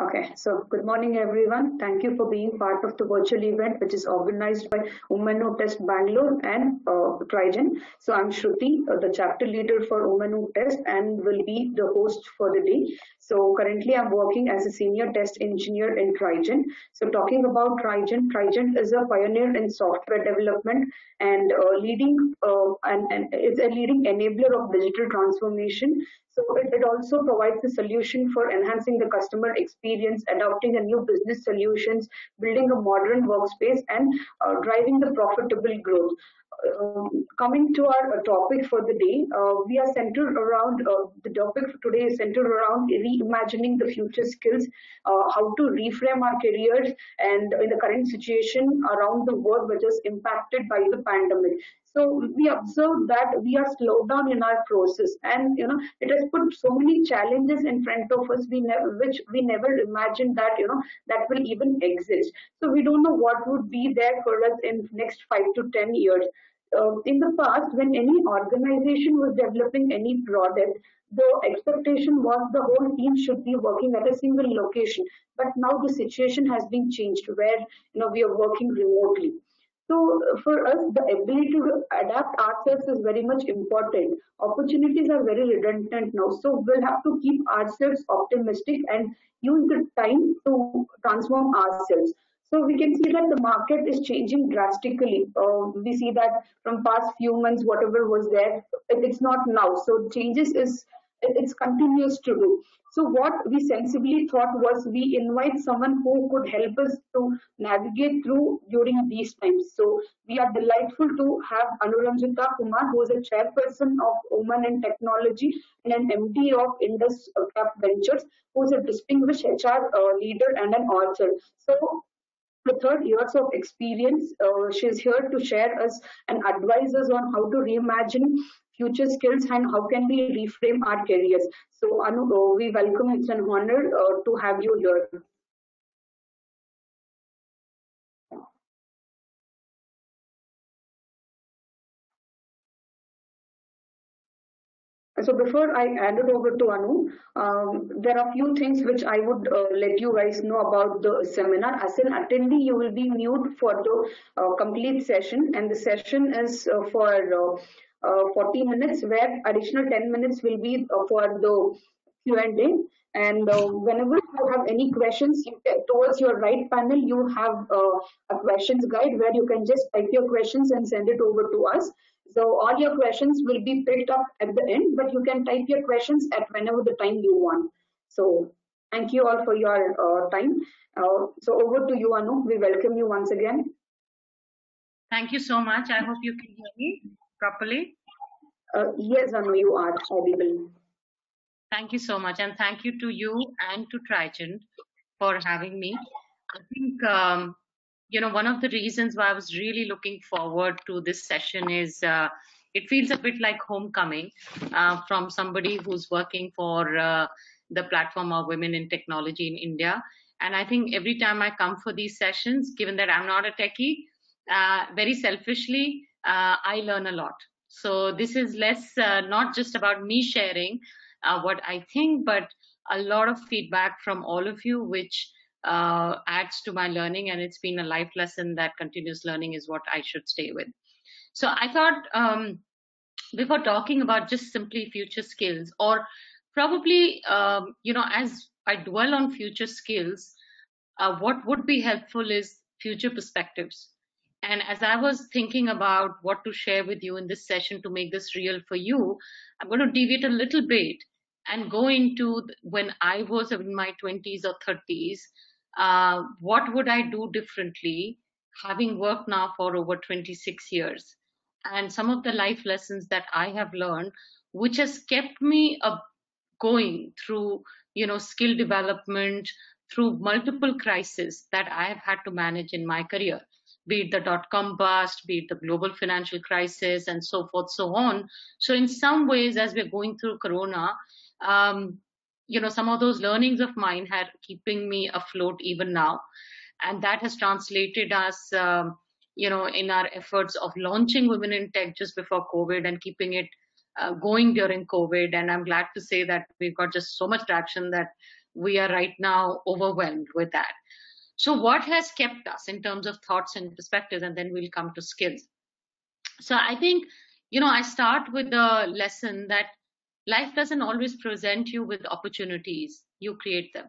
Okay, so good morning, everyone. Thank you for being part of the virtual event, which is organized by Women Who Test Bangalore and Trigen. So I'm Shruti, the chapter leader for Women Who Test, and will be the host for the day. So currently, I'm working as a senior test engineer in Trigen. So talking about Trigen, Trigen is a pioneer in software development and it's a leading enabler of digital transformation. So it also provides a solution for enhancing the customer experience, adopting a new business solutions, building a modern workspace, and driving the profitable growth. Coming to our topic for the day, we are centered around the topic for today is centered around reimagining the future skills, how to reframe our careers, and in the current situation around the world, which is impacted by the pandemic. So we observe that we are slowed down in our process, and it has put so many challenges in front of us which we never imagined that that will even exist. So we don't know what would be there for us in next 5 to 10 years. In the past, when any organization was developing any product, the expectation was the whole team should be working at a single location. But now the situation has been changed, where we are working remotely. So for us, the ability to adapt ourselves is very much important. Opportunities are very redundant now, so we'll have to keep ourselves optimistic and use the time to transform ourselves. So we can see that the market is changing drastically. We see that from past few months, whatever was there, it's not now. So changes is it's continuous to do. So what we sensibly thought was we invite someone who could help us to navigate through during these times. So we are delightful to have Anuranjita Kumar, who is a chairperson of Women in Technology and an MD of Indus Cap Ventures, who is a distinguished HR leader and an author. So with her years of experience, she's here to share us and advise us on how to reimagine future skills and how can we reframe our careers. So Anu, we welcome. It's an honor to have you here. So before I hand it over to Anu, there are a few things which I would let you guys know about the seminar. As an attendee, you will be mute for the complete session, and the session is for 40 minutes, where additional 10 minutes will be for the Q&A. And whenever you have any questions, towards your right panel, you have a questions guide where you can just type your questions and send it over to us. So all your questions will be picked up at the end, but you can type your questions at whenever the time you want. So thank you all for your time. So over to you, Anu. We welcome you once again. Thank you so much. I hope you can hear me properly. Yes, Anu, you are audible. Thank you so much. And thank you to you and to Trigen for having me. I think, one of the reasons why I was really looking forward to this session is it feels a bit like homecoming from somebody who's working for the platform of Women in Technology in India. And I think every time I come for these sessions, given that I'm not a techie, very selfishly, I learn a lot. So this is less not just about me sharing what I think, but a lot of feedback from all of you, which adds to my learning, and it's been a life lesson that continuous learning is what I should stay with. So I thought before talking about just simply future skills, or probably as I dwell on future skills, what would be helpful is future perspectives. And as I was thinking about what to share with you in this session to make this real for you, I'm going to deviate a little bit and go into when I was in my 20s or 30s. What would I do differently, having worked now for over 26 years? And some of the life lessons that I have learned, which has kept me going through, skill development, through multiple crises that I have had to manage in my career, be it the dot-com bust, be it the global financial crisis, and so forth, so on. So in some ways, as we're going through Corona, some of those learnings of mine had keeping me afloat even now. And that has translated us, in our efforts of launching Women in Tech just before COVID and keeping it going during COVID. And I'm glad to say that we've got just so much traction that we are right now overwhelmed with that. So, what has kept us in terms of thoughts and perspectives? And then we'll come to skills. So, I think, I start with the lesson that life doesn't always present you with opportunities, you create them.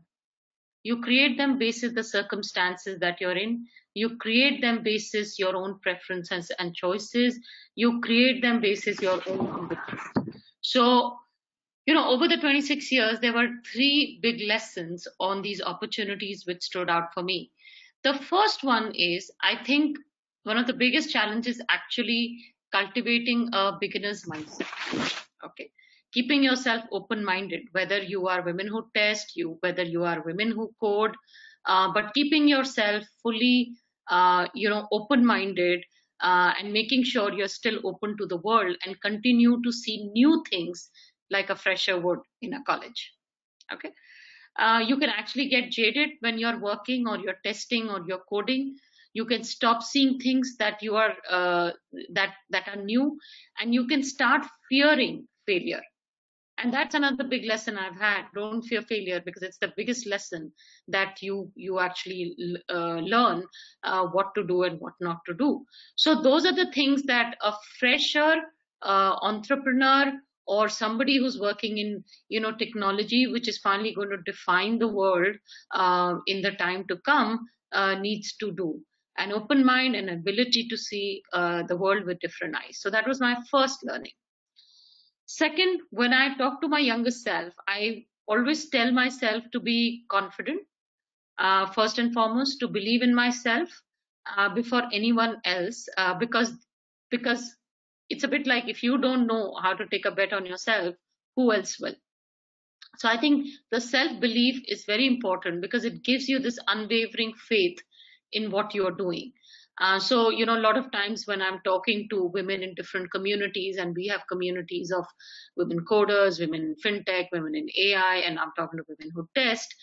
You create them basis the circumstances that you're in. You create them basis your own preferences and choices. You create them basis your own convictions. So, over the 26 years, there were three big lessons on these opportunities which stood out for me. The first one is, I think, one of the biggest challenges actually cultivating a beginner's mindset. Okay. Keeping yourself open minded, whether you are women who test, whether you are women who code, but keeping yourself fully, open minded, and making sure you're still open to the world and continue to see new things like a fresher would in a college. Okay. You can actually get jaded when you're working or you're testing or you're coding. You can stop seeing things that you are that are new, and you can start fearing failure. And that's another big lesson I've had. Don't fear failure, because it's the biggest lesson that you actually learn what to do and what not to do. So those are the things that a fresher entrepreneur or somebody who's working in technology, which is finally going to define the world in the time to come, needs to do. An open mind and ability to see the world with different eyes. So that was my first learning. Second, when I talk to my younger self, I always tell myself to be confident, first and foremost, to believe in myself before anyone else, because it's a bit like, if you don't know how to take a bet on yourself, who else will? So I think the self belief is very important, because it gives you this unwavering faith in what you're doing. So, a lot of times when I'm talking to women in different communities, and we have communities of women coders, women in fintech, women in AI, and I'm talking to women who test,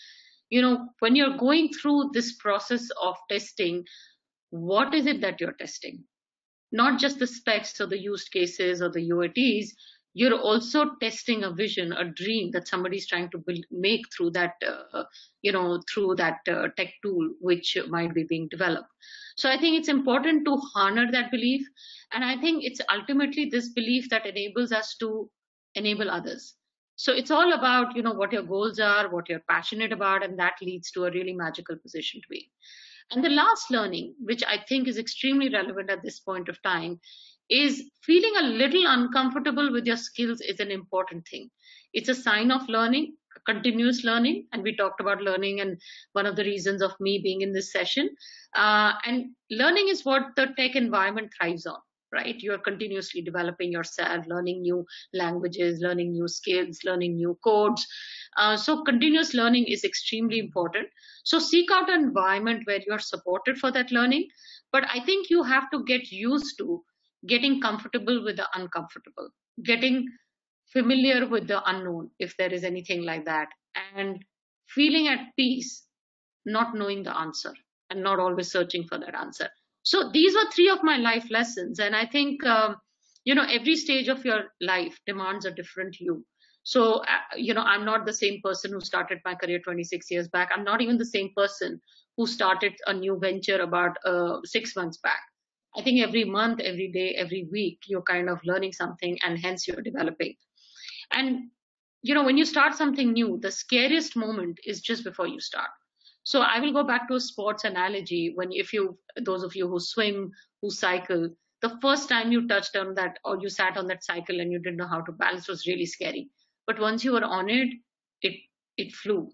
when you're going through this process of testing, what is it that you're testing? Not just the specs or the use cases or the UATs, you're also testing a vision, a dream that somebody's trying to make through that, tech tool which might be being developed. So I think it's important to honor that belief, and I think it's ultimately this belief that enables us to enable others. So it's all about what your goals are, what you're passionate about, and that leads to a really magical position to be. And the last learning, which I think is extremely relevant at this point of time, is feeling a little uncomfortable with your skills is an important thing. It's a sign of learning, continuous learning. And we talked about learning, and one of the reasons of me being in this session. And learning is what the tech environment thrives on, right? You are continuously developing yourself, learning new languages, learning new skills, learning new codes. So continuous learning is extremely important. So seek out an environment where you're supported for that learning. But I think you have to get used to getting comfortable with the uncomfortable, getting familiar with the unknown, if there is anything like that, and feeling at peace, not knowing the answer and not always searching for that answer. So these were three of my life lessons. And I think, every stage of your life demands a different you. So, I'm not the same person who started my career 26 years back. I'm not even the same person who started a new venture about 6 months back. I think every month, every day, every week, you're kind of learning something, and hence you're developing. And, when you start something new, the scariest moment is just before you start. So I will go back to a sports analogy. Those of you who swim, who cycle, the first time you touched on that, or you sat on that cycle and you didn't know how to balance, was really scary. But once you were on it, it flew.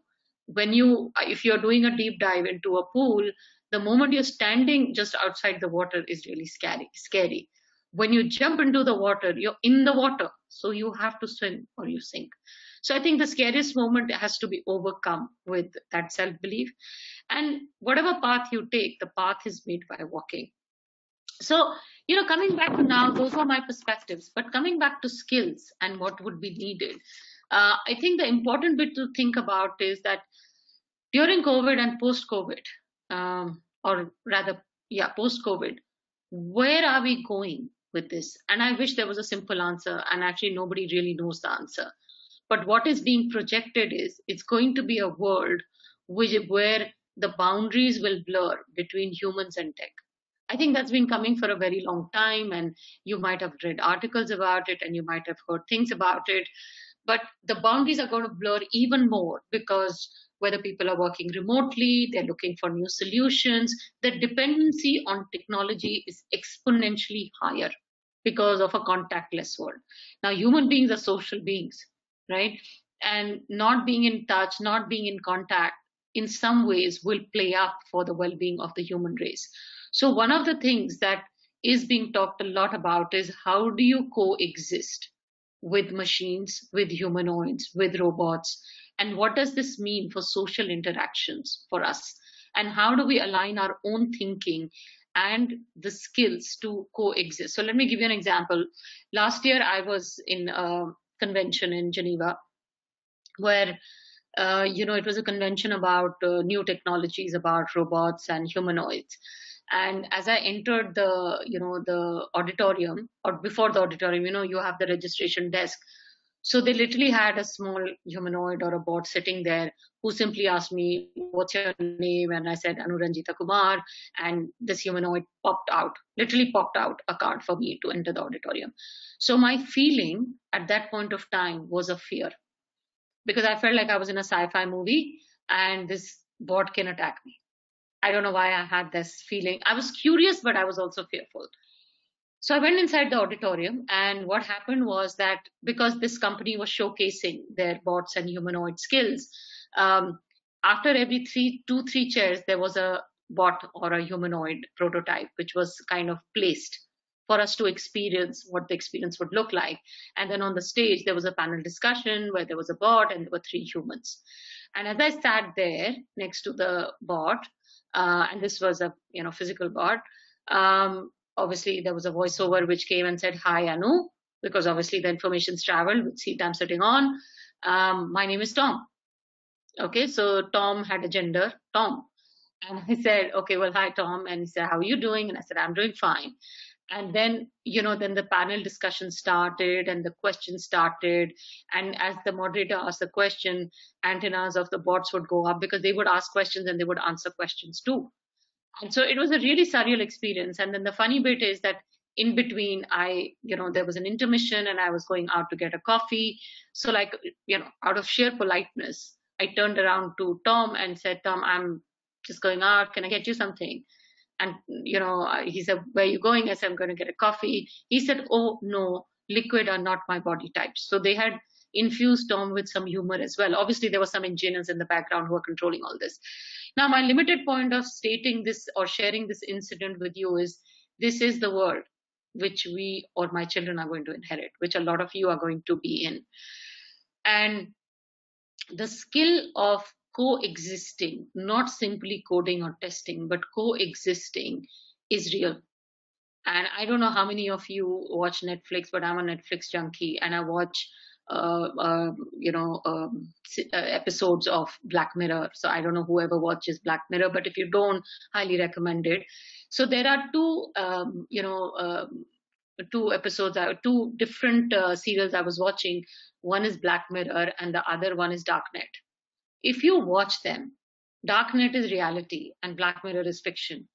If you're doing a deep dive into a pool, the moment you're standing just outside the water is really scary. When you jump into the water, you're in the water, so you have to swim or you sink. So I think the scariest moment has to be overcome with that self-belief. And whatever path you take, the path is made by walking. So, coming back to now, those were my perspectives. But coming back to skills and what would be needed, I think the important bit to think about is that during COVID and post-COVID, or rather, post-COVID, where are we going with this? And I wish there was a simple answer, and actually nobody really knows the answer. But what is being projected is it's going to be a world where the boundaries will blur between humans and tech. I think that's been coming for a very long time, and you might have read articles about it and you might have heard things about it. But the boundaries are going to blur even more because whether people are working remotely, they're looking for new solutions, the dependency on technology is exponentially higher because of a contactless world. Now, human beings are social beings, right? And not being in touch, not being in contact, in some ways will play up for the well being of the human race. So, one of the things that is being talked a lot about is how do you coexist with machines, with humanoids, with robots, and what does this mean for social interactions for us? And how do we align our own thinking and the skills to coexist? So, let me give you an example. Last year, I was in a convention in Geneva where it was a convention about new technologies, about robots and humanoids. And as I entered the auditorium, or before the auditorium, you have the registration desk. So they literally had a small humanoid or a bot sitting there who simply asked me, "What's your name?" And I said, "Anuranjita Kumar." And this humanoid literally popped out a card for me to enter the auditorium. So my feeling at that point of time was a fear, because I felt like I was in a sci-fi movie and this bot can attack me. I don't know why I had this feeling. I was curious, but I was also fearful. So I went inside the auditorium, and what happened was that because this company was showcasing their bots and humanoid skills, um, after every three chairs, there was a bot or a humanoid prototype, which was kind of placed for us to experience what the experience would look like. And then on the stage, there was a panel discussion where there was a bot and there were three humans. And as I sat there next to the bot, and this was a physical bot, obviously there was a voiceover which came and said, "Hi, Anu," because obviously the information's traveled with seat I'm sitting on. My name is Tom. Okay, so Tom had a gender, Tom. And I said, "Okay, well, hi, Tom." And he said, "How are you doing?" And I said, "I'm doing fine." And then, then the panel discussion started and the questions started. And as the moderator asked the question, antennas of the bots would go up because they would ask questions and they would answer questions too. And so it was a really surreal experience. And then the funny bit is that in between, there was an intermission and I was going out to get a coffee. So, like, out of sheer politeness, I turned around to Tom and said, "Tom, I'm just going out. Can I get you something?" And, he said, "Where are you going?" I said, "I'm going to get a coffee." He said, "Oh, no, liquid are not my body types." So they had infused Tom with some humor as well. Obviously, there were some engineers in the background who were controlling all this. Now, my limited point of stating this or sharing this incident with you is this is the world which we or my children are going to inherit, which a lot of you are going to be in. And the skill of coexisting, not simply coding or testing, but coexisting is real. And I don't know how many of you watch Netflix, but I'm a Netflix junkie and I watch, episodes of Black Mirror. So I don't know whoever watches Black Mirror, but if you don't, highly recommend it. So there are two episodes, two different serials I was watching. One is Black Mirror and the other one is Darknet. If you watch them, Darknet is reality and Black Mirror is fiction.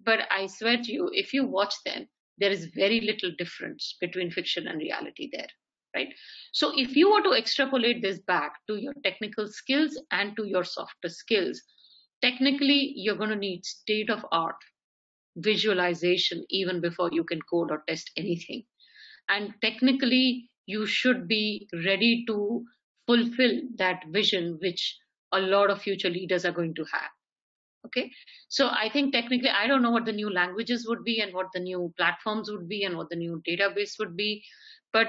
But I swear to you, if you watch them, there is very little difference between fiction and reality there, right? So if you were to extrapolate this back to your technical skills and to your softer skills, technically, you're going to need state of art visualization even before you can code or test anything. And technically, you should be ready to fulfill that vision, which a lot of future leaders are going to have. Okay, so I think technically, I don't know what the new languages would be and what the new platforms would be and what the new database would be, but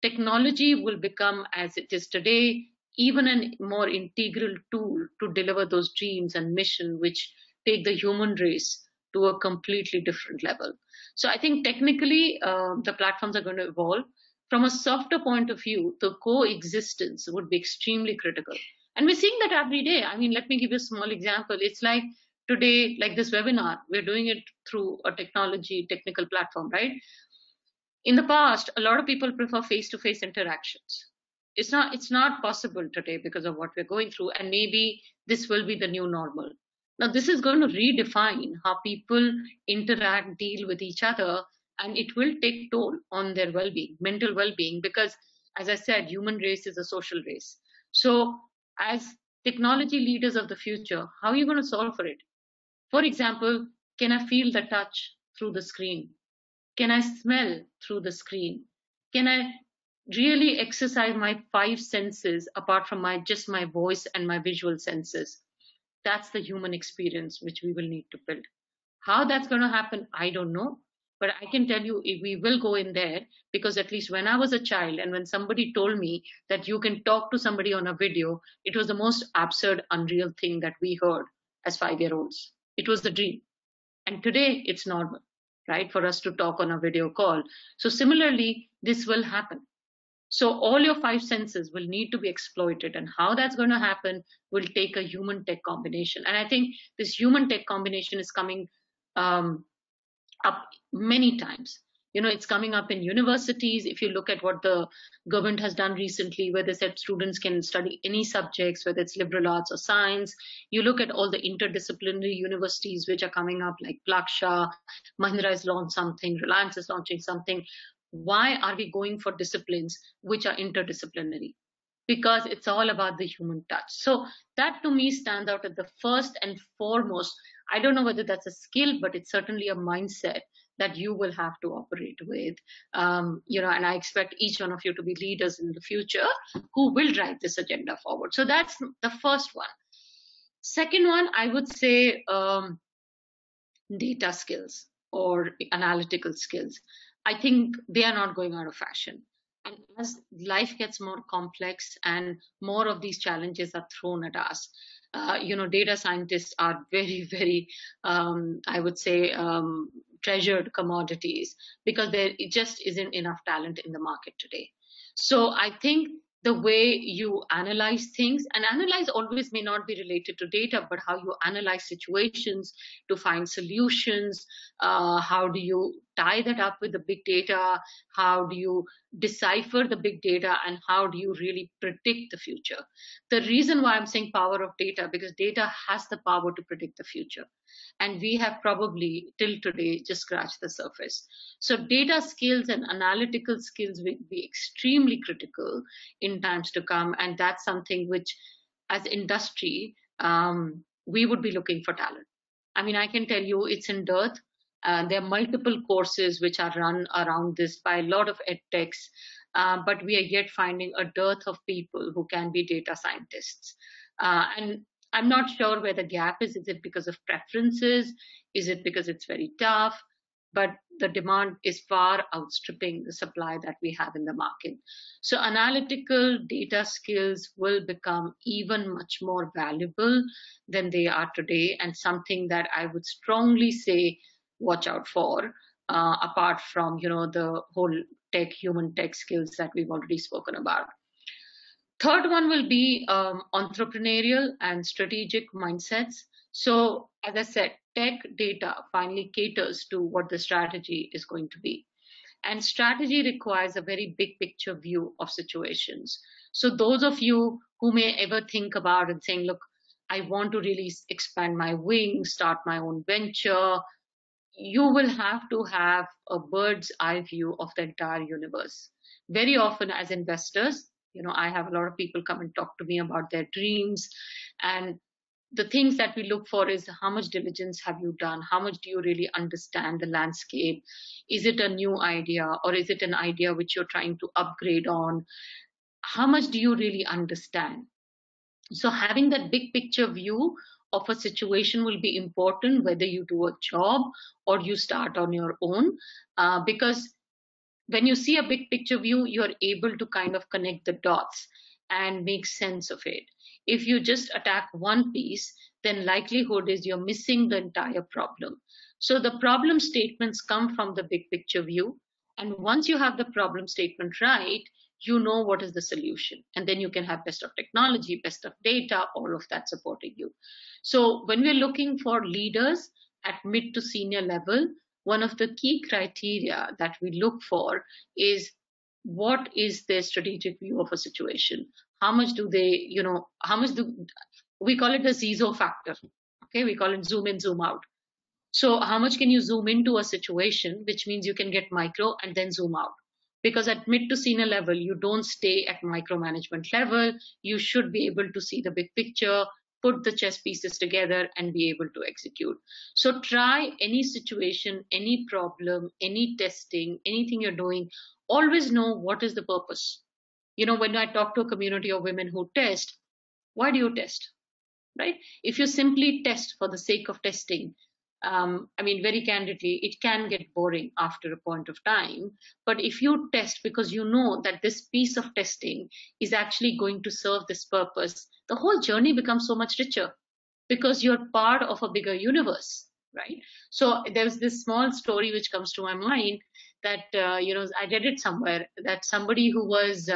technology will become, as it is today, even a more integral tool to deliver those dreams and mission which take the human race to a completely different level. So I think technically the platforms are going to evolve. From a softer point of view, the coexistence would be extremely critical. And we're seeing that every day. I mean, let me give you a small example. It's like today, like this webinar, we're doing it through a technical platform, right? In the past, a lot of people prefer face-to-face interactions. It's not possible today because of what we're going through, and maybe this will be the new normal. Now this is going to redefine how people interact, deal with each other, and it will take toll on their well-being, mental well-being, because as I said, human race is a social race. So as technology leaders of the future, how are you going to solve for it? For example, can I feel the touch through the screen? Can I smell through the screen? Can I really exercise my five senses apart from my voice and my visual senses? That's the human experience which we will need to build. How that's going to happen, I don't know. But I can tell you we will go in there, because at least when I was a child and when somebody told me that you can talk to somebody on a video, it was the most absurd, unreal thing that we heard as 5 year olds. It was the dream. And today it's normal, right, for us to talk on a video call. So similarly, this will happen. So all your five senses will need to be exploited, and how that's going to happen will take a human tech combination. And I think this human tech combination is coming um, up many times. It's coming up in universities. If you look at what the government has done recently, where they said students can study any subjects, whether it's liberal arts or science. You look at all the interdisciplinary universities which are coming up, like Plaksha, Mahindra has launched something, Reliance is launching something. Why are we going for disciplines which are interdisciplinary? Because it's all about the human touch. So that to me stands out as the first and foremost. I don't know whether that's a skill, but it's certainly a mindset that you will have to operate with. And I expect each one of you to be leaders in the future who will drive this agenda forward. So that's the first one. Second one, I would say data skills or analytical skills. I think they are not going out of fashion. And as life gets more complex and more of these challenges are thrown at us, data scientists are very, very, I would say, treasured commodities, because there just isn't enough talent in the market today. So I think the way you analyze things, and analyze always may not be related to data, but how you analyze situations to find solutions. How do you tie that up with the big data? How do you decipher the big data, and how do you really predict the future? The reason why I'm saying power of data, because data has the power to predict the future, and we have probably till today just scratched the surface. So data skills and analytical skills will be extremely critical in times to come, and that's something which, as industry, we would be looking for talent. I mean, I can tell you it's in dearth. There are multiple courses which are run around this by a lot of edtechs, but we are yet finding a dearth of people who can be data scientists. And I'm not sure where the gap is. Is it because of preferences? Is it because it's very tough? But the demand is far outstripping the supply that we have in the market. So analytical data skills will become even much more valuable than they are today, and something that I would strongly say watch out for, apart from the whole human tech skills that we've already spoken about. Third one will be entrepreneurial and strategic mindsets. So, as I said, tech data finally caters to what the strategy is going to be. And strategy requires a very big picture view of situations. So, those of you who may ever think about and saying, look, I want to really expand my wings, start my own venture, you will have to have a bird's eye view of the entire universe. Very often, as investors, I have a lot of people come and talk to me about their dreams. And the things that we look for is how much diligence have you done? How much do you really understand the landscape? Is it a new idea, or is it an idea which you're trying to upgrade on? How much do you really understand? So having that big picture view of a situation will be important, whether you do a job or you start on your own, because when you see a big picture view, you're able to kind of connect the dots and make sense of it. If you just attack one piece, then likelihood is you're missing the entire problem. So the problem statements come from the big picture view. And once you have the problem statement right, you know what is the solution. And then you can have best of technology, best of data, all of that supporting you. So when we're looking for leaders at mid to senior level, one of the key criteria that we look for is what is their strategic view of a situation? How much do they, how much do we call it the ZIZO factor? Okay, we call it zoom in, zoom out. So how much can you zoom into a situation, which means you can get micro and then zoom out? Because at mid to senior level, you don't stay at micromanagement level. You should be able to see the big picture, put the chess pieces together, and be able to execute. So try any situation, any problem, any testing, anything you're doing, always know what is the purpose. When I talk to a community of women who test, why do you test? Right? If you simply test for the sake of testing, I mean, very candidly, it can get boring after a point of time. But if you test because you know that this piece of testing is actually going to serve this purpose, the whole journey becomes so much richer because you're part of a bigger universe, right? So there's this small story which comes to my mind that, I read it somewhere that somebody who was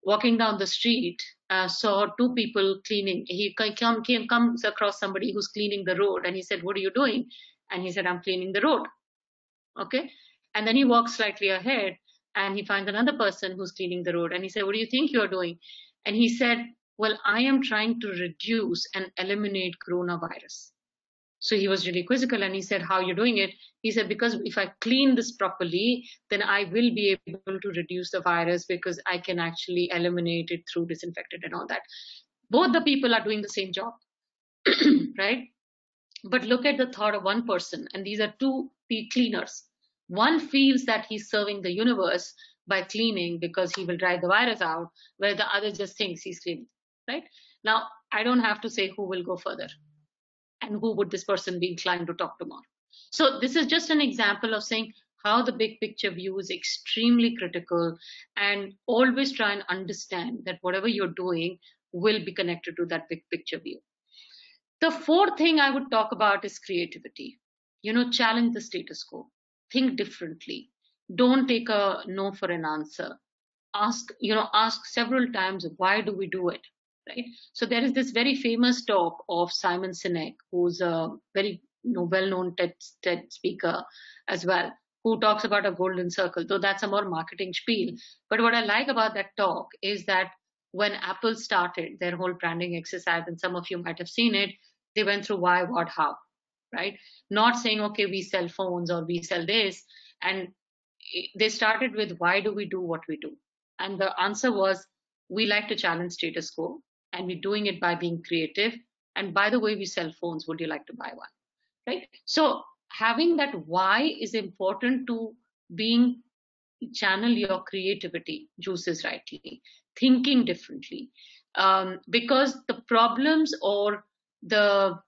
walking down the street, saw two people cleaning. He comes across somebody who's cleaning the road, and he said, "What are you doing?" And he said, "I'm cleaning the road." Okay, and then he walks slightly ahead, and he finds another person who's cleaning the road, and he said, "What do you think you're doing?" And he said, "Well, I am trying to reduce and eliminate coronavirus." So he was really quizzical and he said, "How are you doing it?" He said, "Because if I clean this properly, then I will be able to reduce the virus because I can actually eliminate it through disinfectant and all that." Both the people are doing the same job, right? But look at the thought of one person, and these are two cleaners. One feels that he's serving the universe by cleaning because he will drive the virus out, where the other just thinks he's cleaning, right? Now, I don't have to say who will go further and who would this person be inclined to talk to more. So this is just an example of saying how the big picture view is extremely critical, and always try and understand that whatever you're doing will be connected to that big picture view. The fourth thing I would talk about is creativity. Challenge the status quo. Think differently. Don't take a no for an answer. Ask several times, why do we do it? Right? So there is this very famous talk of Simon Sinek, who's a very well-known TED speaker as well, who talks about a golden circle, though that's a more marketing spiel. But what I like about that talk is that when Apple started their whole branding exercise, and some of you might have seen it, they went through why, what, how, right? Not saying, okay, we sell phones or we sell this. And they started with, why do we do what we do? And the answer was, we like to challenge status quo, and we're doing it by being creative. And by the way, we sell phones. Would you like to buy one? Right? So having that why is important to being channel your creativity juices rightly, thinking differently, because the problems or the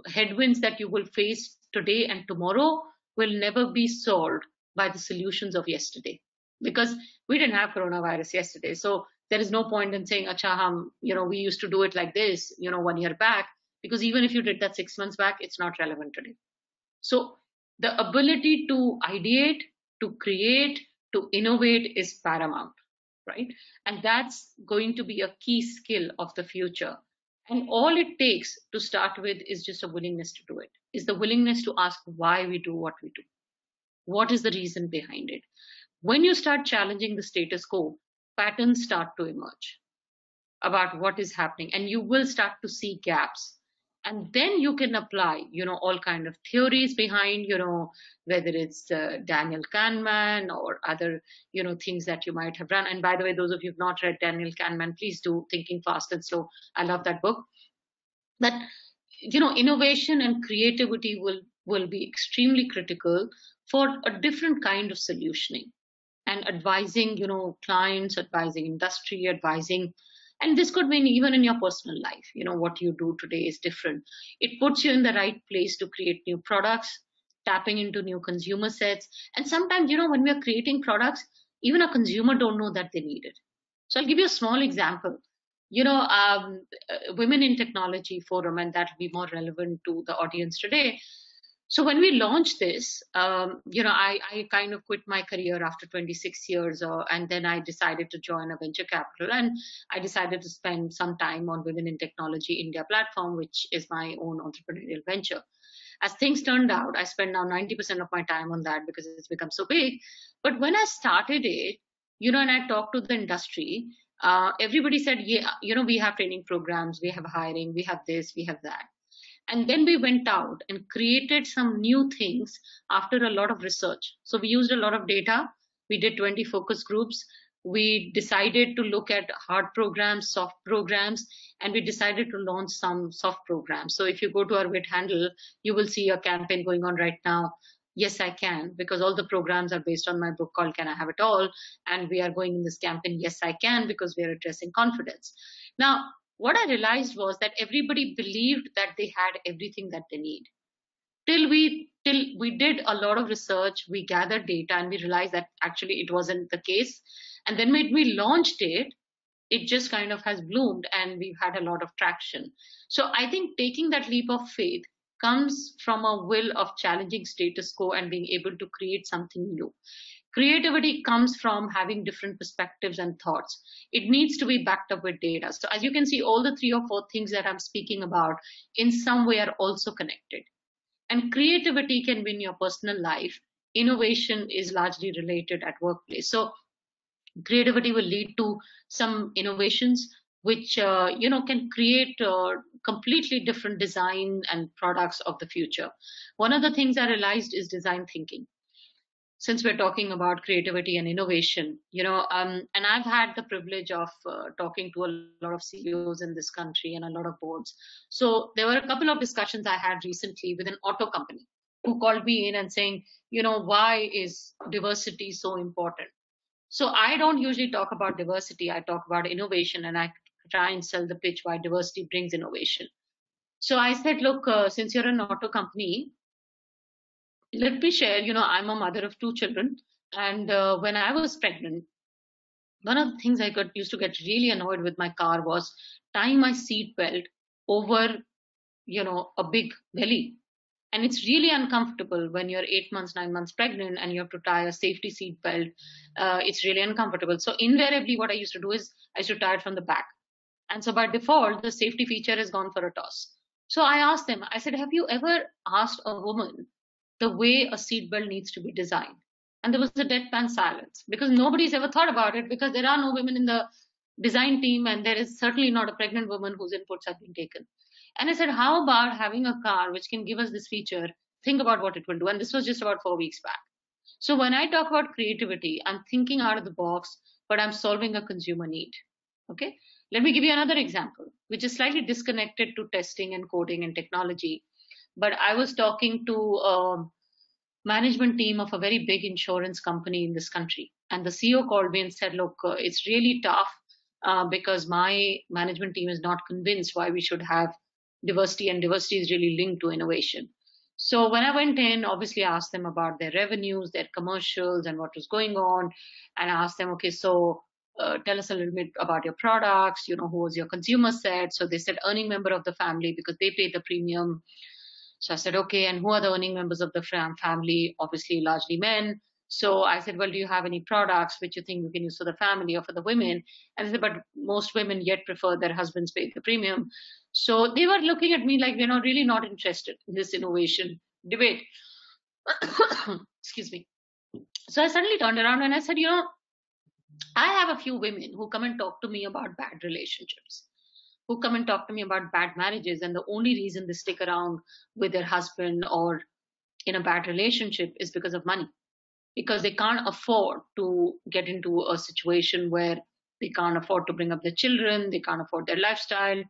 headwinds that you will face today and tomorrow will never be solved by the solutions of yesterday, because we didn't have coronavirus yesterday. So there is no point in saying, acha, we used to do it like this, 1 year back, because even if you did that 6 months back, it's not relevant today. So the ability to ideate, to create, to innovate is paramount, right? And that's going to be a key skill of the future. And all it takes to start with is just a willingness to do it, is the willingness to ask why we do what we do. What is the reason behind it? When you start challenging the status quo, patterns start to emerge about what is happening, and you will start to see gaps. And then you can apply, all kind of theories behind, whether it's Daniel Kahneman or other, things that you might have run. And by the way, those of you who've not read Daniel Kahneman, please do. Thinking Fast and Slow. I love that book. That, innovation and creativity will be extremely critical for a different kind of solutioning and advising, clients, advising industry, advising. And this could mean even in your personal life, what you do today is different. It puts you in the right place to create new products, tapping into new consumer sets. And sometimes, when we are creating products, even a consumer don't know that they need it. So I'll give you a small example. Women in Technology Forum, and that will be more relevant to the audience today. So when we launched this, I kind of quit my career after 26 years, and then I decided to join a venture capital, and I decided to spend some time on Women in Technology India platform, which is my own entrepreneurial venture. As things turned out, I spend now 90% of my time on that because it's become so big. But when I started it, and I talked to the industry, everybody said, yeah, we have training programs, we have hiring, we have this, we have that. And then we went out and created some new things after a lot of research. So we used a lot of data. We did 20 focus groups. We decided to look at hard programs, soft programs, and we decided to launch some soft programs. So if you go to our WIT handle, you will see a campaign going on right now. Yes, I can, because all the programs are based on my book called Can I Have It All? And we are going in this campaign, Yes, I Can, because we are addressing confidence. Now, what I realized was that everybody believed that they had everything that they need. Till we did a lot of research, we gathered data, and we realized that actually it wasn't the case. And then when we launched it, it just kind of has bloomed, and we've had a lot of traction. So I think taking that leap of faith comes from a will of challenging status quo and being able to create something new. Creativity comes from having different perspectives and thoughts. It needs to be backed up with data. So as you can see, all the three or four things that I'm speaking about in some way are also connected. And creativity can win your personal life. Innovation is largely related at workplace. So creativity will lead to some innovations which can create completely different design and products of the future. One of the things I realized is design thinking, since we're talking about creativity and innovation, and I've had the privilege of talking to a lot of CEOs in this country and a lot of boards. So there were a couple of discussions I had recently with an auto company who called me in and saying, why is diversity so important? So I don't usually talk about diversity. I talk about innovation, and I try and sell the pitch why diversity brings innovation. So I said, look, since you're an auto company, let me share, I'm a mother of two children. And when I was pregnant, one of the things I used to get really annoyed with my car was tying my seat belt over, a big belly. And it's really uncomfortable when you're 8 months, 9 months pregnant and you have to tie a safety seat belt. It's really uncomfortable. So invariably, what I used to do is I used to tie it from the back. And so by default, the safety feature is gone for a toss. So I asked them, I said, have you ever asked a woman the way a seatbelt needs to be designed? And there was a deadpan silence because nobody's ever thought about it, because there are no women in the design team, and there is certainly not a pregnant woman whose inputs have been taken. And I said, how about having a car which can give us this feature? Think about what it will do. And this was just about 4 weeks back. So when I talk about creativity, I'm thinking out of the box, but I'm solving a consumer need. Okay. Let me give you another example, which is slightly disconnected to testing and coding and technology. But I was talking to a management team of a very big insurance company in this country. And the CEO called me and said, look, it's really tough because my management team is not convinced why we should have diversity, and diversity is really linked to innovation. So when I went in, obviously I asked them about their revenues, their commercials, and what was going on. And I asked them, okay, so tell us a little bit about your products, who was your consumer set? So they said earning member of the family because they pay the premium. So I said, okay, and who are the earning members of the family? Obviously, largely men. So I said, well, do you have any products which you think we can use for the family or for the women? And they said, but most women yet prefer their husbands pay the premium. So they were looking at me like, really not interested in this innovation debate. Excuse me. So I suddenly turned around and I said, I have a few women who come and talk to me about bad relationships, who come and talk to me about bad marriages, and the only reason they stick around with their husband or in a bad relationship is because of money, because they can't afford to get into a situation where they can't afford to bring up their children, they can't afford their lifestyle.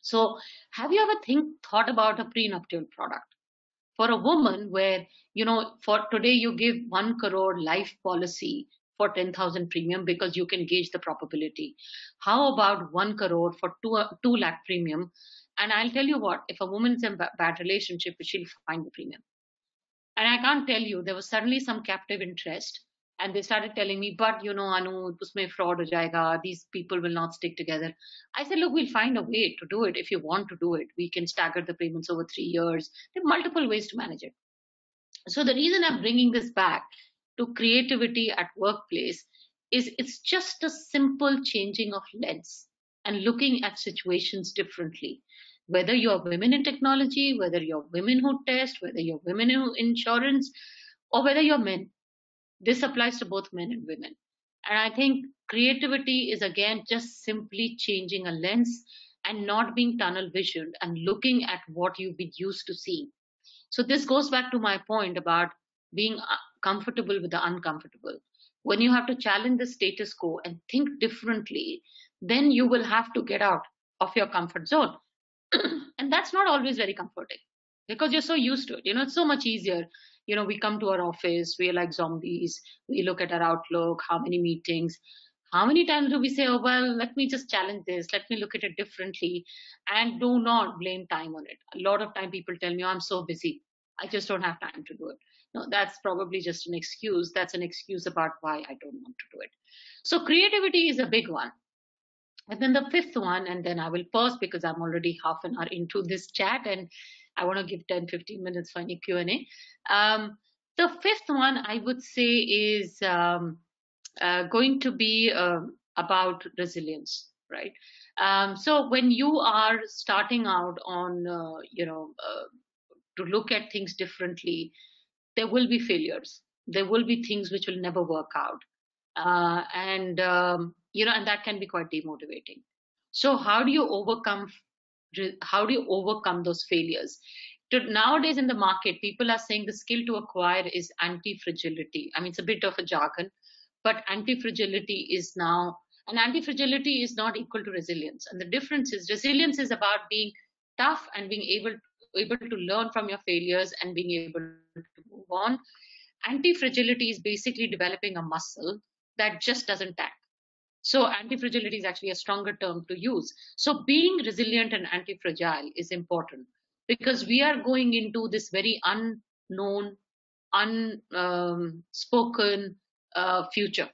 So have you ever thought about a prenuptial product for a woman where, for today you give 1 crore life policy for 10,000 premium because you can gauge the probability? How about 1 crore for 2 lakh premium? And I'll tell you what, if a woman's in a bad relationship, she'll find the premium. And I can't tell you, there was suddenly some captive interest. And they started telling me, but Anu, usme fraud ho jayega, these people will not stick together. I said, look, we'll find a way to do it. If you want to do it, we can stagger the payments over 3 years. There are multiple ways to manage it. So the reason I'm bringing this back to creativity at workplace is it's just a simple changing of lens and looking at situations differently. Whether you're women in technology, whether you're women who test, whether you're women in insurance, or whether you're men, this applies to both men and women. And I think creativity is again just simply changing a lens and not being tunnel visioned and looking at what you've been used to seeing. So this goes back to my point about being comfortable with the uncomfortable. When you have to challenge the status quo and think differently, then you will have to get out of your comfort zone. And that's not always very comforting because you're so used to it. It's so much easier. We come to our office, we are like zombies. We look at our outlook, how many meetings, how many times do we say, oh, well, let me just challenge this, let me look at it differently, and do not blame time on it. A lot of time people tell me, oh, I'm so busy, I just don't have time to do it. No, that's probably just an excuse. That's an excuse about why I don't want to do it. So creativity is a big one. And then the fifth one, and then I will pause because I'm already half an hour into this chat and I want to give 10, 15 minutes for any Q&A. The fifth one I would say is going to be about resilience, right? So when you are starting out on, to look at things differently, there will be failures. There will be things which will never work out. And that can be quite demotivating. So how do you overcome those failures? Nowadays in the market, people are saying the skill to acquire is anti-fragility. I mean, it's a bit of a jargon, but anti-fragility is now, and anti-fragility is not equal to resilience. And the difference is resilience is about being tough and being able to learn from your failures and being able to move on. Anti-fragility is basically developing a muscle that just doesn't tank. So anti-fragility is actually a stronger term to use. So being resilient and anti-fragile is important because we are going into this very unknown, unspoken future,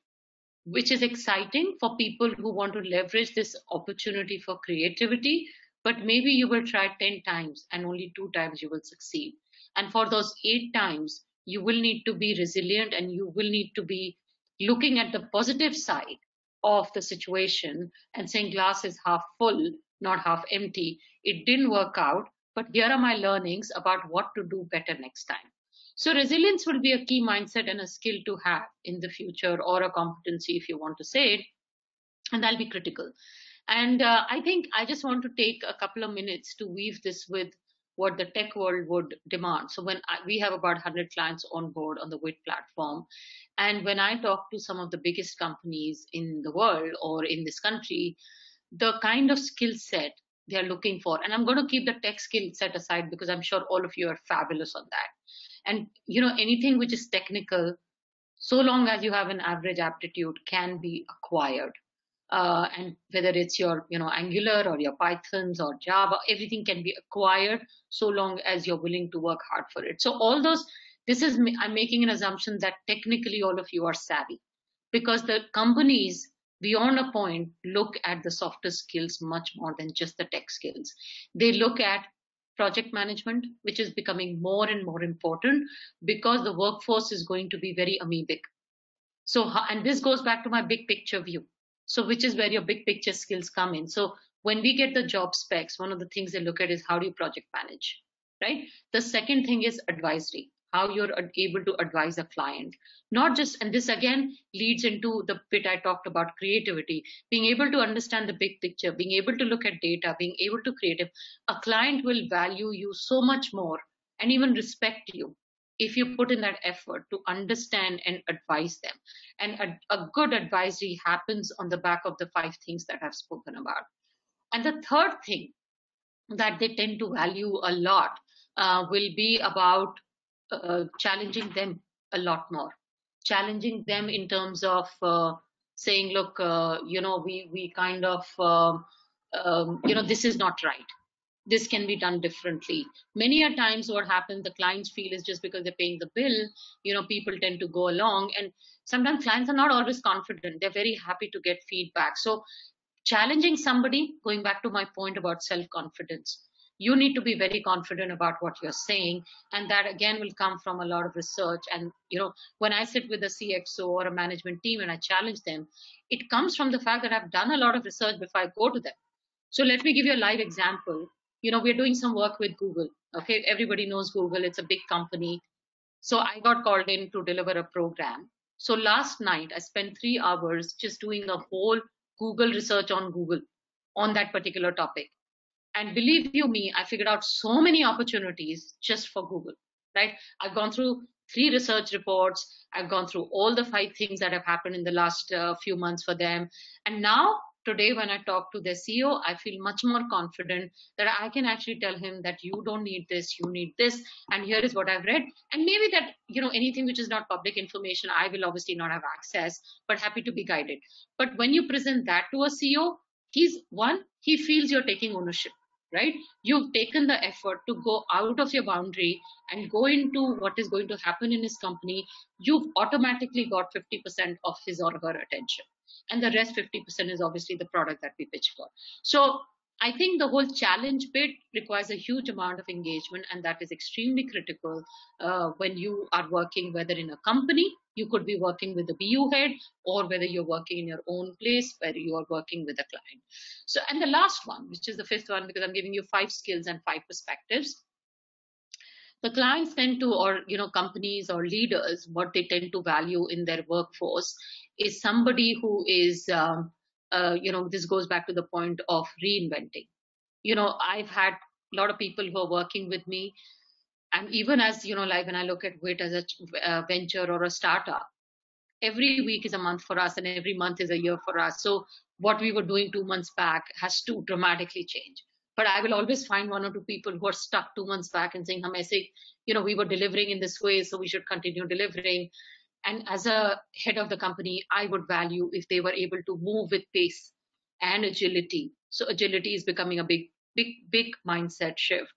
which is exciting for people who want to leverage this opportunity for creativity. But maybe you will try 10 times and only 2 times you will succeed. And for those 8 times, you will need to be resilient and you will need to be looking at the positive side of the situation and saying glass is half full, not half empty. It didn't work out, but here are my learnings about what to do better next time. So resilience will be a key mindset and a skill to have in the future, or a competency if you want to say it, and that'll be critical. And I think I just want to take a couple of minutes to weave this with what the tech world would demand. So we have about 100 clients on board on the WIT platform, and when I talk to some of the biggest companies in the world or in this country, the kind of skill set they are looking for, and I'm going to keep the tech skill set aside because I'm sure all of you are fabulous on that. And anything which is technical, so long as you have an average aptitude, can be acquired. And whether it's your Angular or your Pythons or Java, everything can be acquired so long as you're willing to work hard for it. So all those, I'm making an assumption that technically all of you are savvy, because the companies beyond a point look at the softer skills much more than just the tech skills. They look at project management, which is becoming more and more important because the workforce is going to be very amoebic. So, and this goes back to my big picture view. So, which is where your big picture skills come in. So, when we get the job specs, one of the things they look at is how do you project manage, right? The second thing is advisory, how you're able to advise a client. Not just, and this again leads into the bit I talked about creativity, being able to understand the big picture, being able to look at data, being able to create. A client will value you so much more and even respect you if you put in that effort to understand and advise them. And a good advisory happens on the back of the 5 things that I've spoken about. And the third thing that they tend to value a lot will be about challenging them a lot more. Challenging them in terms of saying, look, we kind of, this is not right. this can be done differently. Many a times what happens, the clients feel is just because they're paying the bill, people tend to go along. And sometimes clients are not always confident. They're very happy to get feedback. So challenging somebody, going back to my point about self-confidence, you need to be very confident about what you're saying. And that again will come from a lot of research. And when I sit with a CXO or a management team and I challenge them, it comes from the fact that I've done a lot of research before I go to them. So let me give you a live example. We're doing some work with Google. Okay, everybody knows Google, it's a big company. So I got called in to deliver a program. So last night I spent 3 hours just doing a whole Google research on Google on that particular topic. And believe you me, I figured out so many opportunities just for Google, right? I've gone through 3 research reports. I've gone through all the 5 things that have happened in the last few months for them. And now, today, when I talk to their CEO, I feel much more confident that I can actually tell him that you don't need this, you need this. And here is what I've read. And maybe that, anything which is not public information, I will obviously not have access, but happy to be guided. But when you present that to a CEO, he feels you're taking ownership, right? You've taken the effort to go out of your boundary and go into what is going to happen in his company. You've automatically got 50% of his or her attention. And the rest 50% is obviously the product that we pitch for. So I think the whole challenge bit requires a huge amount of engagement, and that is extremely critical when you are working, whether in a company, you could be working with the BU head, or whether you're working in your own place where you are working with a client. So, and the last one, which is the fifth one, because I'm giving you 5 skills and 5 perspectives. The clients tend to, or companies or leaders, what they tend to value in their workforce is somebody who is, this goes back to the point of reinventing. I've had a lot of people who are working with me, and even as like when I look at WIT as a venture or a startup, every week is a month for us and every month is a year for us. So what we were doing 2 months back has to dramatically change. But I will always find 1 or 2 people who are stuck 2 months back and saying, Hamese, we were delivering in this way, so we should continue delivering. And as a head of the company, I would value if they were able to move with pace and agility. So agility is becoming a big, big, big mindset shift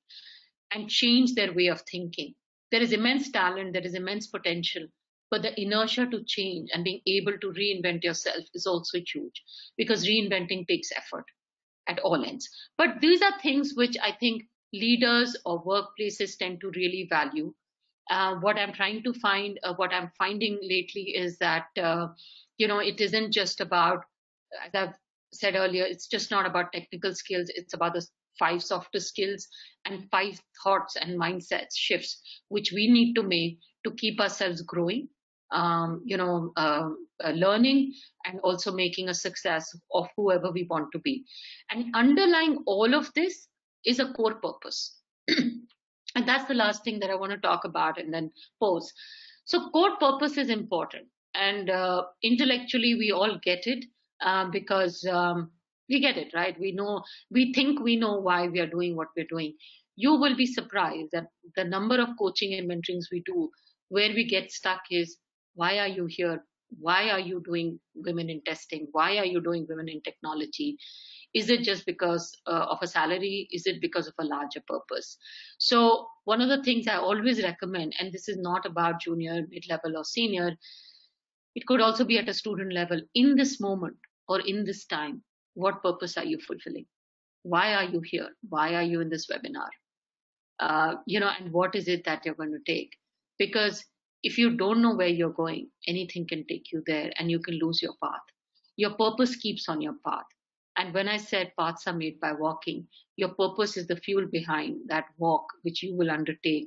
and change their way of thinking. There is immense talent, there is immense potential, but the inertia to change and being able to reinvent yourself is also huge, because reinventing takes effort at all ends. But these are things which I think leaders or workplaces tend to really value. What I'm trying to find, what I'm finding lately is that, it isn't just about, as I've said earlier, it's just not about technical skills. It's about the 5 softer skills and 5 thoughts and mindsets shifts, which we need to make to keep ourselves growing, learning, and also making a success of whoever we want to be. And underlying all of this is a core purpose. And that's the last thing that I want to talk about and then pause. So core purpose is important. And intellectually, we all get it because we get it, right? We think we know why we are doing what we're doing. You will be surprised that the number of coaching and mentorings we do, where we get stuck is, why are you here? Why are you doing women in testing? Why are you doing women in technology? Is it just because of a salary? Is it because of a larger purpose? So one of the things I always recommend, and this is not about junior, mid-level, or senior, it could also be at a student level. In this moment or in this time, what purpose are you fulfilling? Why are you here? Why are you in this webinar? And what is it that you're going to take? Because if you don't know where you're going, anything can take you there and you can lose your path. Your purpose keeps on your path. And when I said paths are made by walking, your purpose is the fuel behind that walk, which you will undertake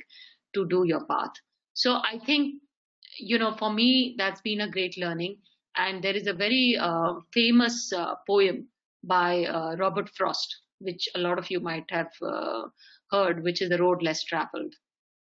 to do your path. So I think, for me, that's been a great learning. And there is a very famous poem by Robert Frost, which a lot of you might have heard, which is The Road Less Traveled.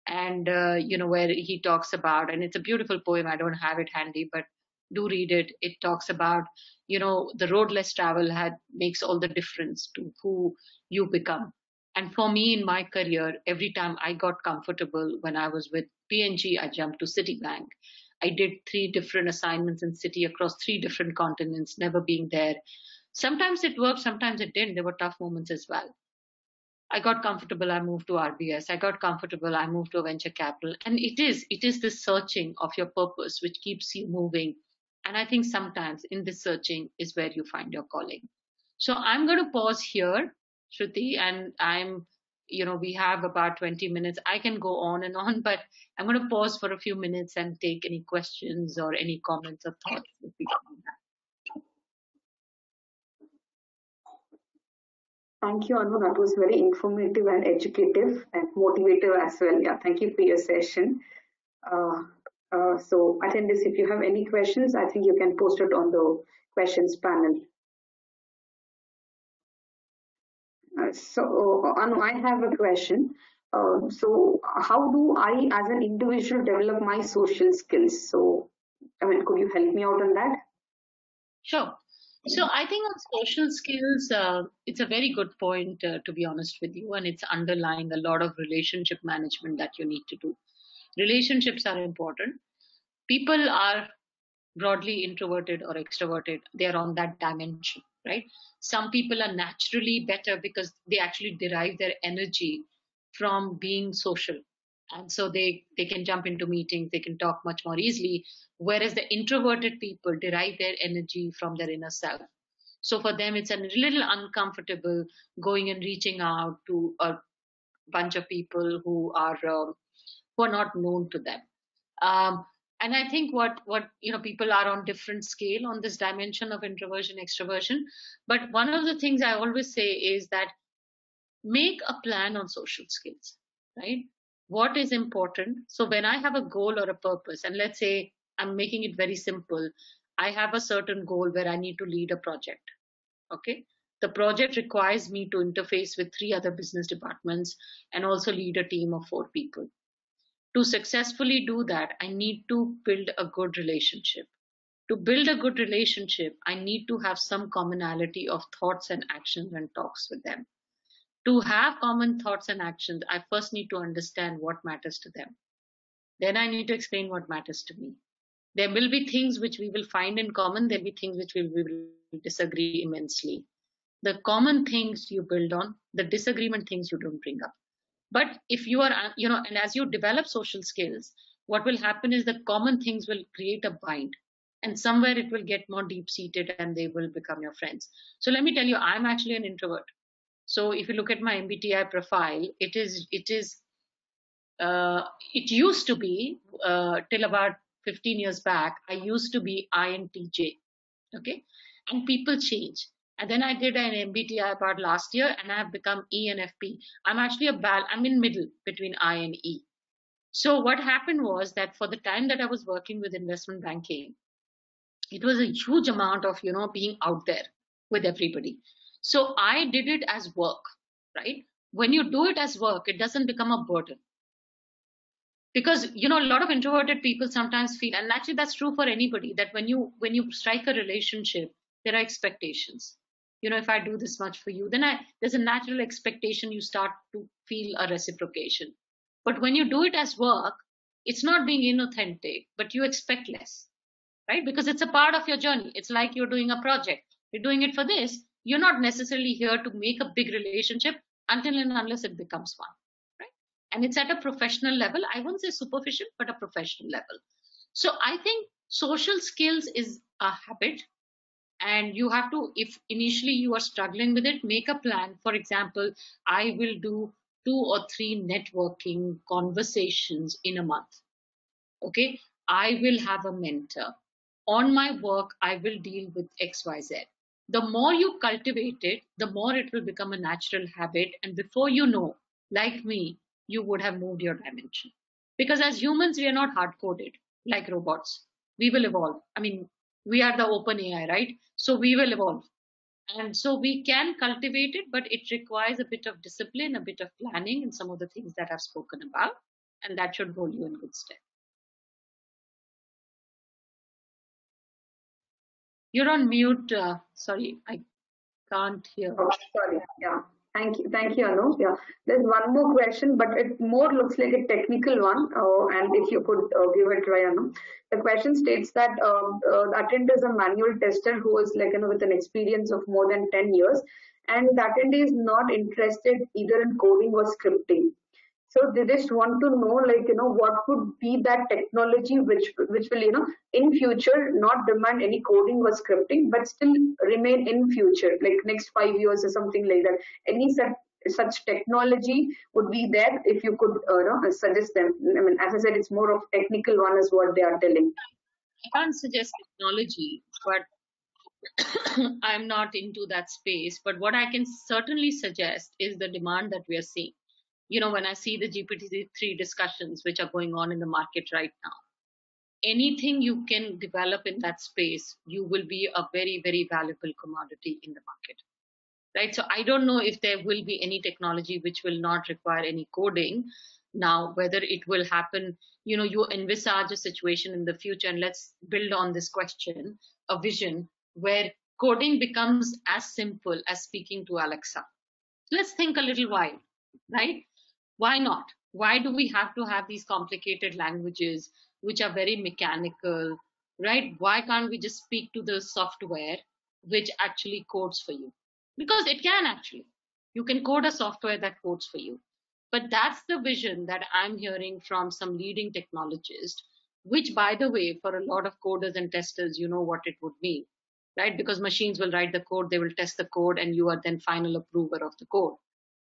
And, where he talks about, and it's a beautiful poem, I don't have it handy, but do read it. It talks about, the road less travel makes all the difference to who you become. And for me in my career, every time I got comfortable, when I was with PNG, I jumped to Citibank. I did 3 different assignments in Citi across 3 different continents, never being there. Sometimes it worked, sometimes it didn't. There were tough moments as well. I got comfortable, I moved to RBS. I got comfortable, I moved to venture capital. And it is the searching of your purpose which keeps you moving. And I think sometimes in this searching is where you find your calling. So I'm going to pause here, Shruti, and we have about 20 minutes. I can go on and on, but I'm going to pause for a few minutes and take any questions or any comments or thoughts that people have. Thank you, Anu. That was very informative and educative and motivative as well. Yeah, thank you for your session. Uh, so, attendees, if you have any questions, I think you can post it on the questions panel. Anu, I have a question. So, how do I, as an individual, develop my social skills? So, I mean, could you help me out on that? Sure. So I think on social skills, it's a very good point, to be honest with you, and it's underlying a lot of relationship management that you need to do. Relationships are important. People are broadly introverted or extroverted. They are on that dimension, right? Some people are naturally better because they actually derive their energy from being social. And so they can jump into meetings, they can talk much more easily. Whereas the introverted people derive their energy from their inner self. So for them, it's a little uncomfortable going and reaching out to a bunch of people who are not known to them. Um, and I think what people are on different scale on this dimension of introversion extroversion. But one of the things I always say is that make a plan on social skills, right? What is important? So when I have a goal or a purpose, and let's say I'm making it very simple, I have a certain goal where I need to lead a project. Okay. The project requires me to interface with three other business departments and also lead a team of 4 people. To successfully do that, I need to build a good relationship. To build a good relationship, I need to have some commonality of thoughts and actions and talks with them. To have common thoughts and actions, I first need to understand what matters to them. Then I need to explain what matters to me. There will be things which we will find in common, there will be things which we will disagree immensely. The common things you build on, the disagreement things you don't bring up. But if you are, and as you develop social skills, what will happen is the common things will create a bind. And somewhere it will get more deep seated and they will become your friends. So let me tell you, I'm actually an introvert. So if you look at my MBTI profile, it used to be till about 15 years back, I used to be INTJ. Okay. And people change. And then I did an MBTI part last year and I have become ENFP. I'm actually I'm in middle between I and E. So what happened was that for the time that I was working with investment banking, it was a huge amount of, being out there with everybody. So I did it as work, right? When you do it as work, it doesn't become a burden. Because a lot of introverted people sometimes feel, and actually that's true for anybody, that when you strike a relationship, there are expectations. If I do this much for you, then there's a natural expectation, you start to feel a reciprocation. But when you do it as work, it's not being inauthentic, but you expect less, right? Because it's a part of your journey. It's like you're doing a project, you're doing it for this. You're not necessarily here to make a big relationship until and unless it becomes one, right? And it's at a professional level. I won't say superficial, but a professional level. So I think social skills is a habit, and you have to, if initially you are struggling with it, make a plan. For example, I will do 2 or 3 networking conversations in a month. Okay. I will have a mentor. On my work, I will deal with XYZ. The more you cultivate it, the more it will become a natural habit. And before you know, like me, you would have moved your dimension. Because as humans, we are not hard coded like robots. We will evolve. I mean, we are the open AI, right? So we will evolve. And so we can cultivate it, but it requires a bit of discipline, a bit of planning, and some of the things that I've spoken about. And that should hold you in good stead. You're on mute. Sorry, I can't hear. Oh, sorry. Yeah. Thank you, Anu. Yeah. There's one more question, but it more looks like a technical one. And if you could give it a try, Anu. The question states that the attendee is a manual tester who is like, with an experience of more than 10 years. and that end is not interested either in coding or scripting. So they just want to know, like, what could be that technology which will, in future not demand any coding or scripting, but still remain in future, like next 5 years or something like that. Any such technology would be there if you could, suggest them. I mean, as I said, it's more of technical one is what they are telling. I can't suggest technology, but I'm not into that space. But what I can certainly suggest is the demand that we are seeing. When I see the GPT-3 discussions which are going on in the market right now, anything you can develop in that space, you will be a very, very valuable commodity in the market. Right? So I don't know if there will be any technology which will not require any coding. Now, whether it will happen, you envisage a situation in the future, and let's build on this question, a vision where coding becomes as simple as speaking to Alexa. Let's think a little while, right? Why not? Why do we have to have these complicated languages which are very mechanical, right? Why can't we just speak to the software which actually codes for you? Because it can actually. You can code a software that codes for you. But that's the vision that I'm hearing from some leading technologists, which, by the way, for a lot of coders and testers, you know what it would mean, right? Because machines will write the code, they will test the code, and you are then final approver of the code.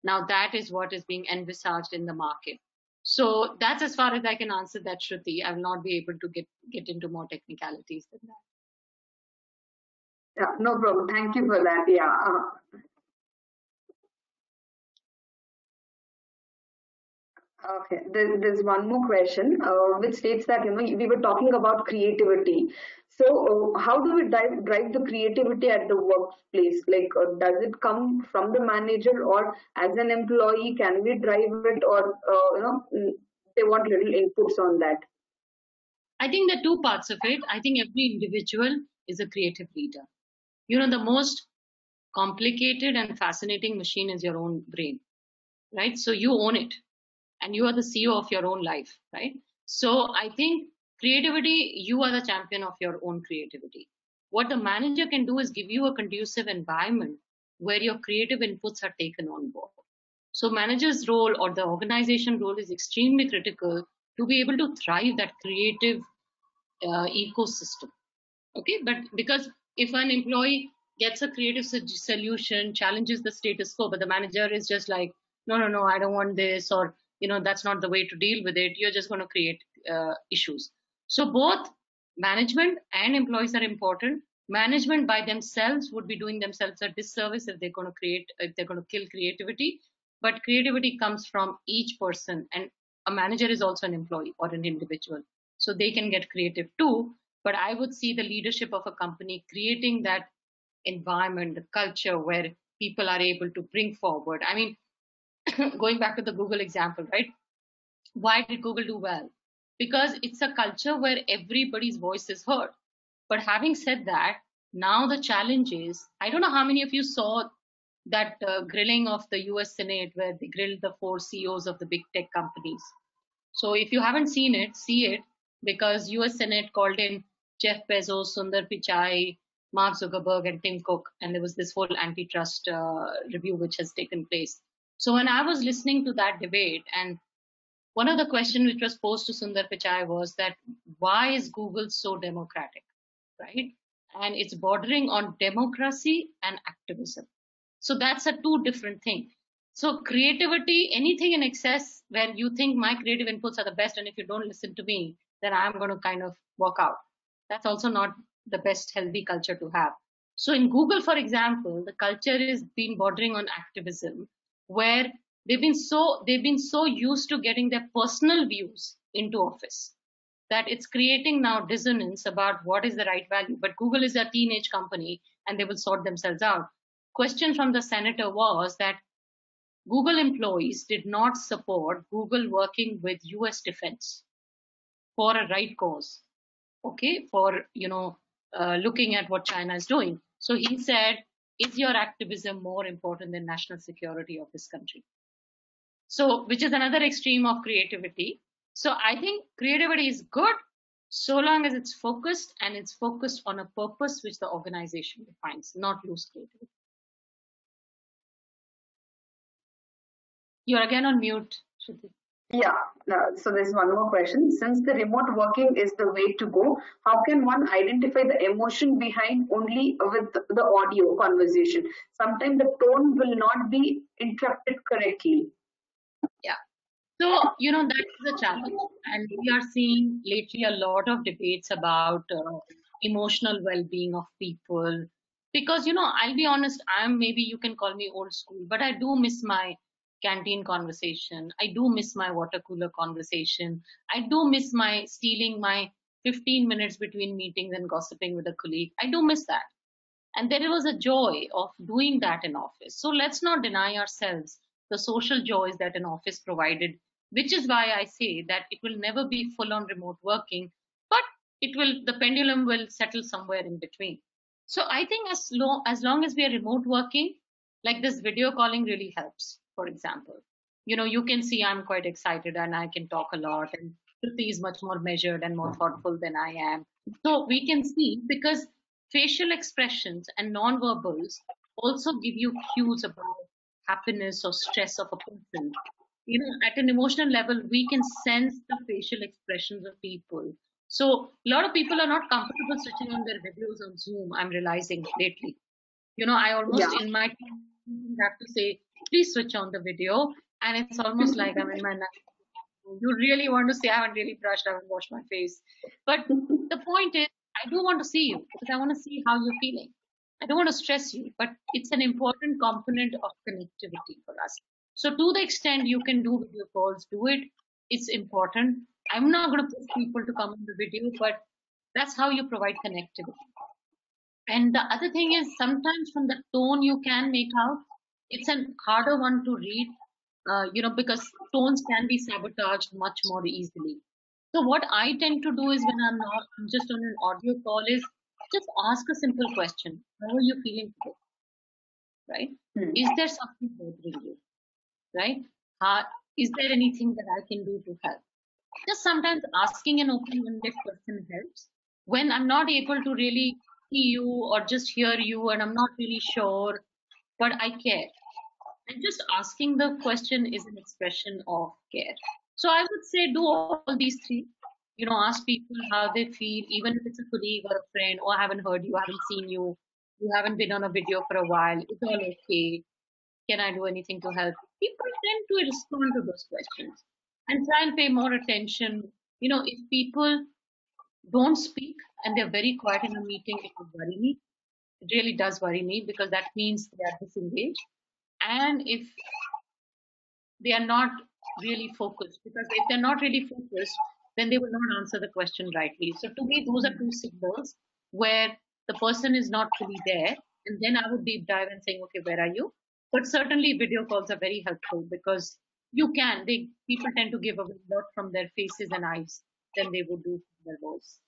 Now that is what is being envisaged in the market. So that's as far as I can answer that, Shruti. I will not be able to get into more technicalities than that. Yeah, no problem. Thank you for that. Yeah. Okay, there's one more question, which states that, we were talking about creativity. So, how do we drive the creativity at the workplace? Like, does it come from the manager, or as an employee, can we drive it, or they want little inputs on that? I think there are two parts of it. I think every individual is a creative leader. The most complicated and fascinating machine is your own brain, right? So you own it, and you are the CEO of your own life, right? So I think creativity, you are the champion of your own creativity. What the manager can do is give you a conducive environment where your creative inputs are taken on board. So manager's role or the organization role is extremely critical to be able to thrive that creative ecosystem. Okay, but because if an employee gets a creative solution, challenges the status quo, but the manager is just like, no, no, no, I don't want this, or that's not the way to deal with it, you're just going to create issues. So both management and employees are important. Management by themselves would be doing themselves a disservice if they're going to kill creativity. But creativity comes from each person, and a manager is also an employee or an individual, so they can get creative too. But I would see the leadership of a company creating that environment, the culture where people are able to bring forward. I mean, going back to the Google example, right? Why did Google do well? Because it's a culture where everybody's voice is heard. But having said that, now the challenge is, I don't know how many of you saw that grilling of the US Senate where they grilled the four CEOs of the big tech companies. So if you haven't seen it, see it, because US Senate called in Jeff Bezos, Sundar Pichai, Mark Zuckerberg, and Tim Cook, and there was this whole antitrust review which has taken place. So when I was listening to that debate, and one of the questions which was posed to Sundar Pichai was that why is Google so democratic, right? And it's bordering on democracy and activism. So that's a two different thing. So creativity, anything in excess where you think my creative inputs are the best, and if you don't listen to me, then I'm going to kind of walk out. That's also not the best healthy culture to have. So in Google, for example, the culture is been bordering on activism, where they've been so used to getting their personal views into office that it's creating now dissonance about what is the right value. But Google is a teenage company and they will sort themselves out. Question from the senator was that Google employees did not support Google working with US defense for a right cause, okay, for looking at what China is doing. So he said, is your activism more important than national security of this country? So, which is another extreme of creativity. So I think creativity is good so long as it's focused, and it's focused on a purpose which the organization defines, not loose creativity. You're again on mute, Shruti. Yeah, so there's one more question. Since the remote working is the way to go, how can one identify the emotion behind only with the audio conversation? Sometimes the tone will not be interrupted correctly. Yeah. So, that is a challenge. And we are seeing lately a lot of debates about emotional well being of people. Because, I'll be honest, maybe you can call me old school, but I do miss my canteen conversation. I do miss my water cooler conversation. I do miss my stealing my 15 minutes between meetings and gossiping with a colleague. I do miss that. And there was a joy of doing that in office. So let's not deny ourselves the social joys that an office provided, which is why I say that it will never be full on remote working, but the pendulum will settle somewhere in between. So I think as long as we are remote working, like this video calling really helps, for example. You can see I'm quite excited and I can talk a lot, and Shruti is much more measured and more thoughtful than I am. So we can see because facial expressions and non-verbals also give you cues about happiness or stress of a person. At an emotional level, we can sense the facial expressions of people. So a lot of people are not comfortable switching on their videos on Zoom, I'm realizing lately. I Yeah. almost in my team have to say, please switch on the video. And it's almost like I'm in my you really want to see, I haven't really brushed, I haven't washed my face. But the point is, I do want to see you because I want to see how you're feeling. I don't want to stress you, but it's an important component of connectivity for us. So, to the extent you can do video calls, do it. It's important. I'm not going to push people to come on the video, but that's how you provide connectivity. And the other thing is sometimes from the tone you can make out, it's a harder one to read, because tones can be sabotaged much more easily. So what I tend to do is when I'm just on an audio call is just ask a simple question. How are you feeling today? Right? Hmm. Is there something bothering you? Right? Is there anything that I can do to help? Just sometimes asking an open-ended question helps. When I'm not able to really see you or just hear you and I'm not really sure, but I care. And just asking the question is an expression of care. So I would say do all these three. Ask people how they feel, even if it's a colleague or a friend, or I haven't heard you, I haven't seen you, you haven't been on a video for a while, it's all okay. Can I do anything to help? People tend to respond to those questions and try and pay more attention. If people don't speak and they're very quiet in a meeting, it would worry me. It really does worry me because that means they are disengaged. And if they are not really focused, because if they're not really focused, then they will not answer the question rightly. So to me, those are two signals where the person is not fully there. And then I would deep dive and saying, okay, where are you? But certainly video calls are very helpful because people tend to give a lot from their faces and eyes than they would do from their voice.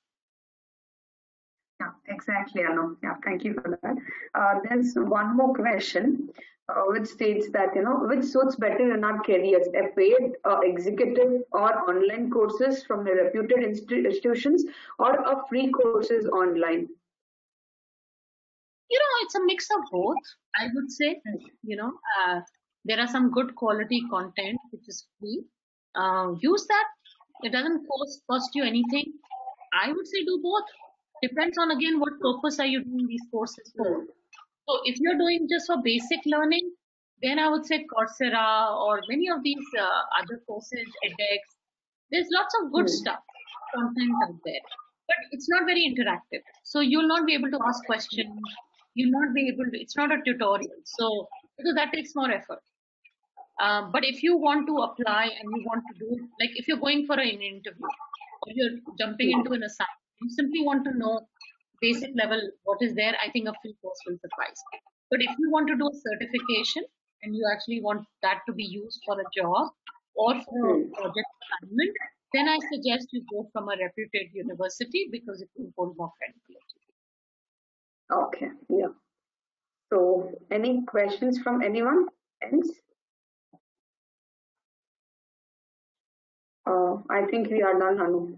Yeah, exactly, Anu. Yeah, thank you for that. There's one more question, which states that, which suits better in our careers, a paid executive or online courses from the reputed institutions or a free courses online? It's a mix of both, I would say. You know, uh, there are some good quality content which is free. Use that. It doesn't cost you anything. I would say do both. Depends on again what purpose are you doing these courses for. Hmm. So if you're doing just for basic learning, then I would say Coursera or many of these other courses, edX. There's lots of good Hmm. stuff, content out there, but it's not very interactive. So you'll not be able to ask questions. You'll not be able to. It's not a tutorial. So because that takes more effort. But if you want to apply and you want to do, like if you're going for an interview or you're jumping into an assignment, you simply want to know basic level what is there, I think a free course will suffice. But if you want to do a certification and you actually want that to be used for a job or for a Hmm. project assignment, then I suggest you go from a reputed university because it will hold more credibility. Okay, yeah. So, any questions from anyone else? I think we are done, Anu.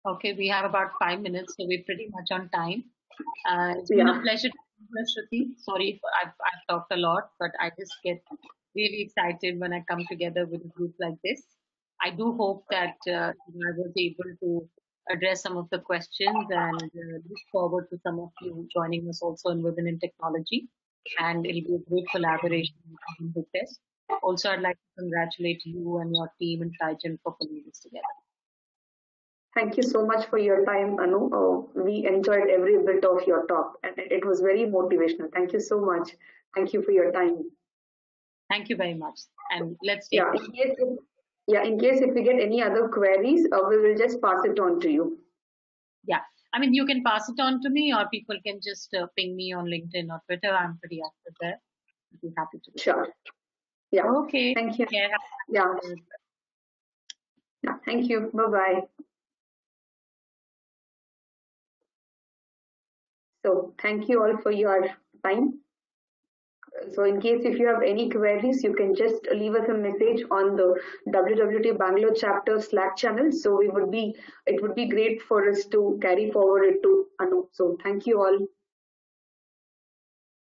Okay, we have about 5 minutes, so we're pretty much on time. It's been a Yeah. pleasure to meet you, Shruti. Sorry if I've talked a lot, but I just get really excited when I come together with a group like this. I do hope that I was able to address some of the questions and look forward to some of you joining us also in Women in Technology. And it'll be a great collaboration with this. Also, I'd like to congratulate you and your team and Trigen for putting this together. Thank you so much for your time, Anu. We enjoyed every bit of your talk, and it was very motivational. Thank you so much. Thank you for your time. Thank you very much. And let's take Yeah, in case if we get any other queries, we will just pass it on to you. Yeah. I mean, you can pass it on to me, or people can just ping me on LinkedIn or Twitter. I'm pretty active there. I'd be happy to do that. Sure. Yeah. Okay. Thank you. Yeah. Yeah. Yeah. Thank you. Bye bye. So thank you all for your time. So in case if you have any queries, you can just leave us a message on the WWT Bangalore chapter Slack channel. So it would be great for us to carry forward it to Anu. So thank you all.